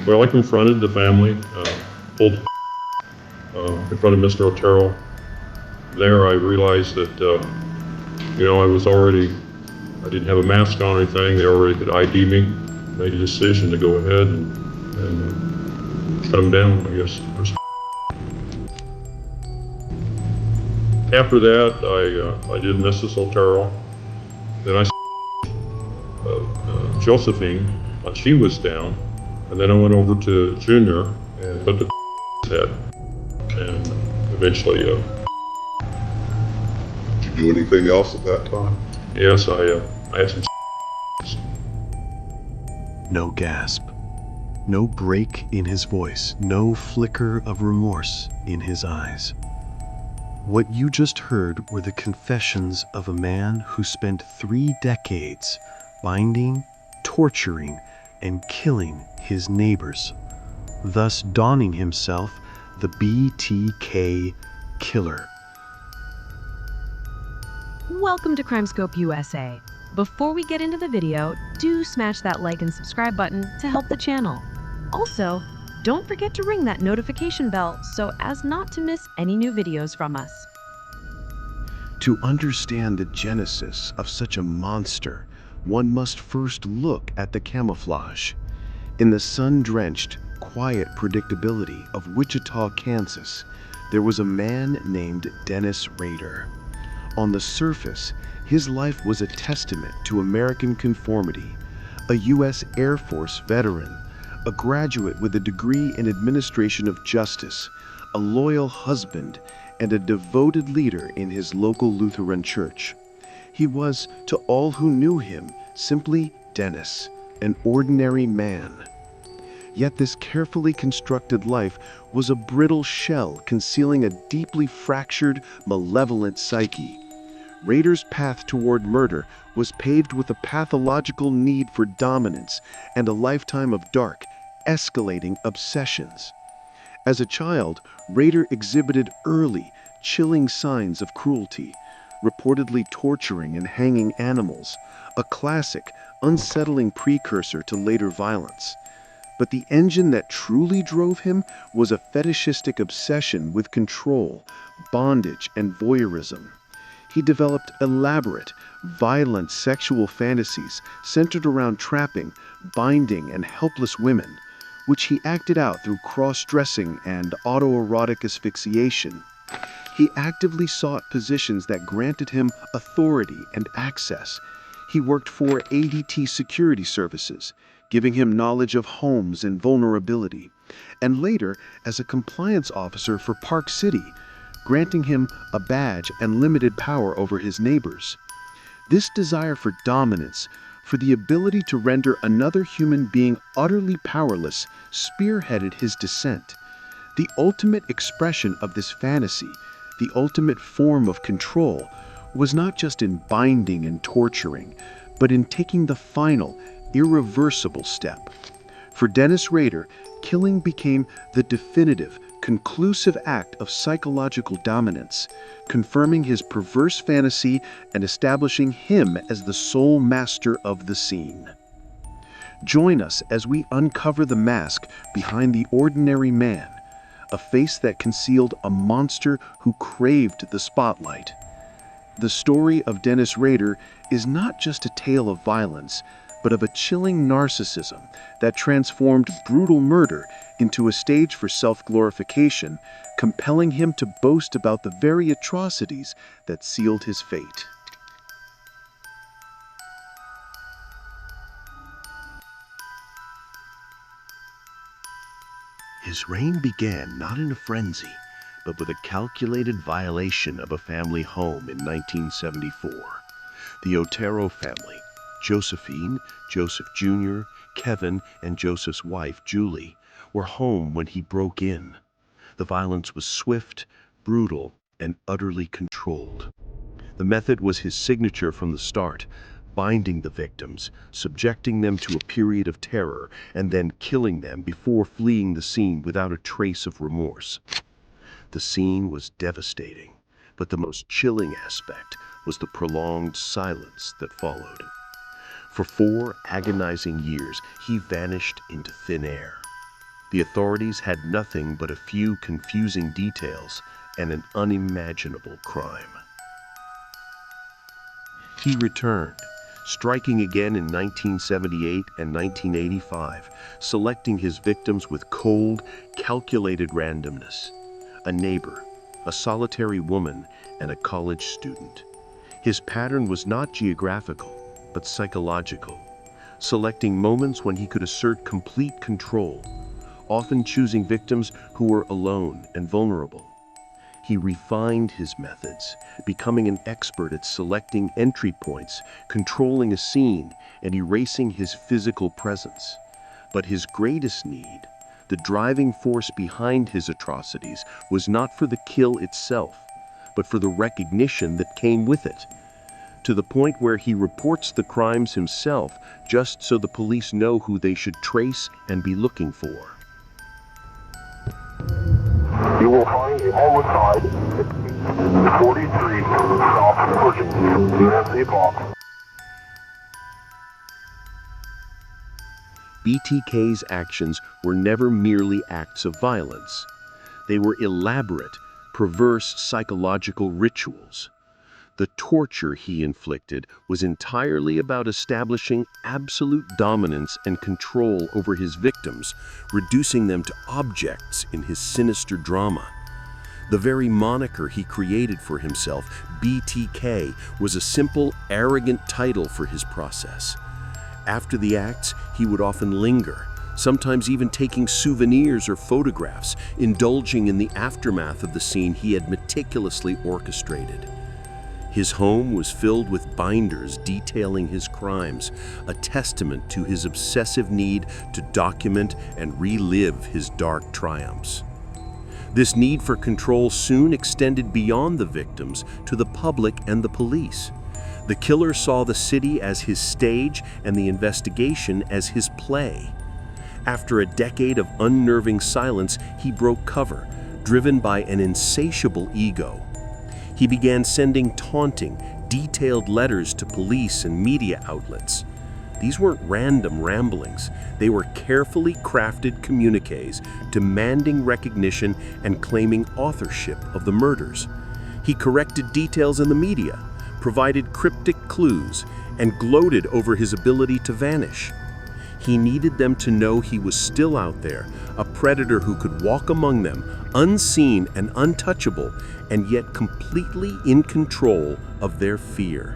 Well, I confronted the family, pulled in front of Mr. Otero. There I realized that, I didn't have a mask on or anything. They already could ID me. Made a decision to go ahead and shut them down, I guess. After that, I did Mrs. Otero. Then I Josephine, she was down. And then I went over to Junior and put the head. And eventually, Did you do anything else at that time? yes, I had some. No gasp, no break in his voice, no flicker of remorse in his eyes. What you just heard were the confessions of a man who spent 3 decades binding, torturing, and killing his neighbors, thus donning himself the BTK Killer. Welcome to CrimeScope USA. Before we get into the video, do smash that like and subscribe button to help the channel. Also, don't forget to ring that notification bell so as not to miss any new videos from us. To understand the genesis of such a monster, one must first look at the camouflage. In the sun-drenched, quiet predictability of Wichita, Kansas, there was a man named Dennis Rader. On the surface, his life was a testament to American conformity, a U.S. Air Force veteran, a graduate with a degree in administration of justice, a loyal husband, and a devoted leader in his local Lutheran church. He was, to all who knew him, simply Dennis, an ordinary man. Yet this carefully constructed life was a brittle shell concealing a deeply fractured, malevolent psyche. Rader's path toward murder was paved with a pathological need for dominance and a lifetime of dark, escalating obsessions. As a child, Rader exhibited early, chilling signs of cruelty, reportedly torturing and hanging animals, a classic, unsettling precursor to later violence. But the engine that truly drove him was a fetishistic obsession with control, bondage, and voyeurism. He developed elaborate, violent sexual fantasies centered around trapping, binding, and helpless women, which he acted out through cross-dressing and autoerotic asphyxiation. He actively sought positions that granted him authority and access. He worked for ADT security services, giving him knowledge of homes and vulnerability, and later as a compliance officer for Park City, granting him a badge and limited power over his neighbors. This desire for dominance, for the ability to render another human being utterly powerless, spearheaded his descent. The ultimate expression of this fantasy, the ultimate form of control, was not just in binding and torturing, but in taking the final, irreversible step. For Dennis Rader, killing became the definitive, conclusive act of psychological dominance, confirming his perverse fantasy and establishing him as the sole master of the scene. Join us as we uncover the mask behind the ordinary man, a face that concealed a monster who craved the spotlight. The story of Dennis Rader is not just a tale of violence, but of a chilling narcissism that transformed brutal murder into a stage for self-glorification, compelling him to boast about the very atrocities that sealed his fate. His reign began not in a frenzy, but with a calculated violation of a family home in 1974. The Otero family, Josephine, Joseph Jr., Kevin, and Joseph's wife, Julie, were home when he broke in. The violence was swift, brutal, and utterly controlled. The method was his signature from the start, binding the victims, subjecting them to a period of terror, and then killing them before fleeing the scene without a trace of remorse. The scene was devastating, but the most chilling aspect was the prolonged silence that followed. For 4 agonizing years, he vanished into thin air. The authorities had nothing but a few confusing details and an unimaginable crime. He returned, striking again in 1978 and 1985, selecting his victims with cold, calculated randomness. A neighbor, a solitary woman, and a college student. His pattern was not geographical, but psychological, selecting moments when he could assert complete control, often choosing victims who were alone and vulnerable. He refined his methods, becoming an expert at selecting entry points, controlling a scene, and erasing his physical presence. But his greatest need, the driving force behind his atrocities, was not for the kill itself, but for the recognition that came with it, to the point where he reports the crimes himself just so the police know who they should trace and be looking for. You will find a homicide at 43 South Perkins. You have the box. BTK's actions were never merely acts of violence. They were elaborate, perverse psychological rituals. The torture he inflicted was entirely about establishing absolute dominance and control over his victims, reducing them to objects in his sinister drama. The very moniker he created for himself, BTK, was a simple, arrogant title for his process. After the acts, he would often linger, sometimes even taking souvenirs or photographs, indulging in the aftermath of the scene he had meticulously orchestrated. His home was filled with binders detailing his crimes, a testament to his obsessive need to document and relive his dark triumphs. This need for control soon extended beyond the victims to the public and the police. The killer saw the city as his stage and the investigation as his play. After a decade of unnerving silence, he broke cover, driven by an insatiable ego. He began sending taunting, detailed letters to police and media outlets. These weren't random ramblings. They were carefully crafted communiques demanding recognition and claiming authorship of the murders. He corrected details in the media, provided cryptic clues, and gloated over his ability to vanish. He needed them to know he was still out there, a predator who could walk among them, unseen and untouchable, and yet completely in control of their fear.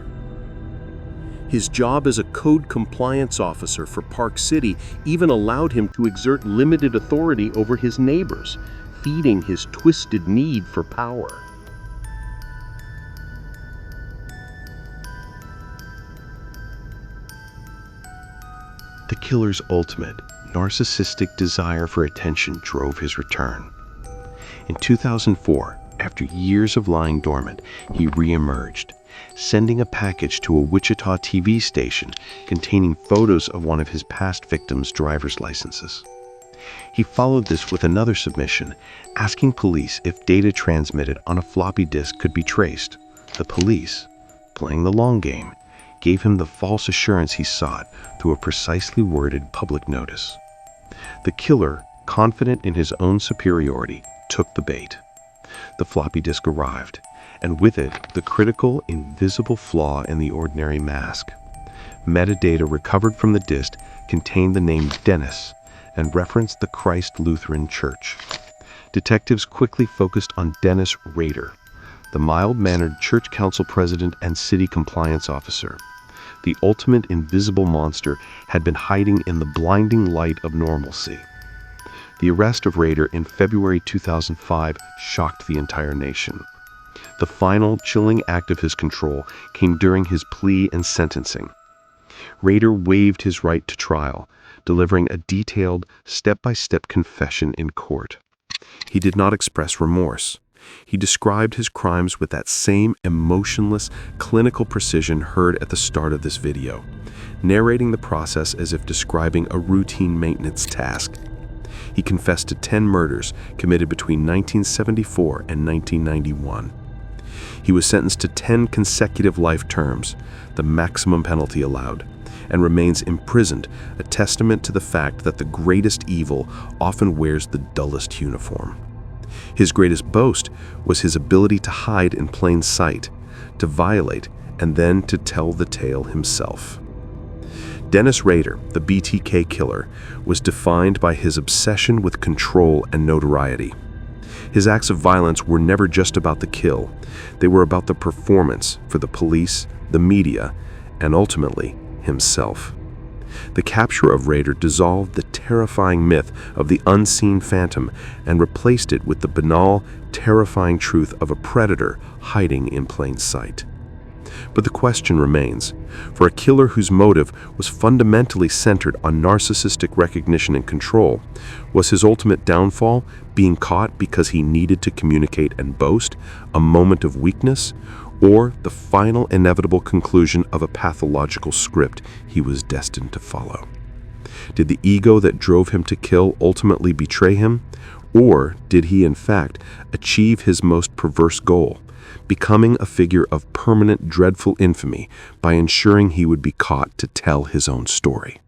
His job as a code compliance officer for Park City even allowed him to exert limited authority over his neighbors, feeding his twisted need for power. The killer's ultimate, narcissistic desire for attention drove his return. In 2004, after years of lying dormant, he re-emerged, sending a package to a Wichita TV station containing photos of one of his past victims' driver's licenses. He followed this with another submission, asking police if data transmitted on a floppy disk could be traced. The police, playing the long game, gave him the false assurance he sought through a precisely worded public notice. The killer, confident in his own superiority, took the bait. The floppy disk arrived, and with it, the critical, invisible flaw in the ordinary mask. Metadata recovered from the disk contained the name Dennis and referenced the Christ Lutheran Church. Detectives quickly focused on Dennis Rader, the mild-mannered church council president and city compliance officer. The ultimate invisible monster had been hiding in the blinding light of normalcy. The arrest of Rader in February 2005 shocked the entire nation. The final, chilling act of his control came during his plea and sentencing. Rader waived his right to trial, delivering a detailed, step-by-step confession in court. He did not express remorse. He described his crimes with that same emotionless, clinical precision heard at the start of this video, narrating the process as if describing a routine maintenance task. He confessed to 10 murders committed between 1974 and 1991. He was sentenced to 10 consecutive life terms, the maximum penalty allowed, and remains imprisoned, a testament to the fact that the greatest evil often wears the dullest uniform. His greatest boast was his ability to hide in plain sight, to violate, and then to tell the tale himself. Dennis Rader, the BTK Killer, was defined by his obsession with control and notoriety. His acts of violence were never just about the kill. They were about the performance for the police, the media, and ultimately, himself. The capture of Rader dissolved the terrifying myth of the unseen phantom and replaced it with the banal, terrifying truth of a predator hiding in plain sight. But the question remains, for a killer whose motive was fundamentally centered on narcissistic recognition and control, was his ultimate downfall being caught because he needed to communicate and boast, a moment of weakness, or the final inevitable conclusion of a pathological script he was destined to follow? Did the ego that drove him to kill ultimately betray him, or did he in fact achieve his most perverse goal, becoming a figure of permanent dreadful infamy by ensuring he would be caught to tell his own story?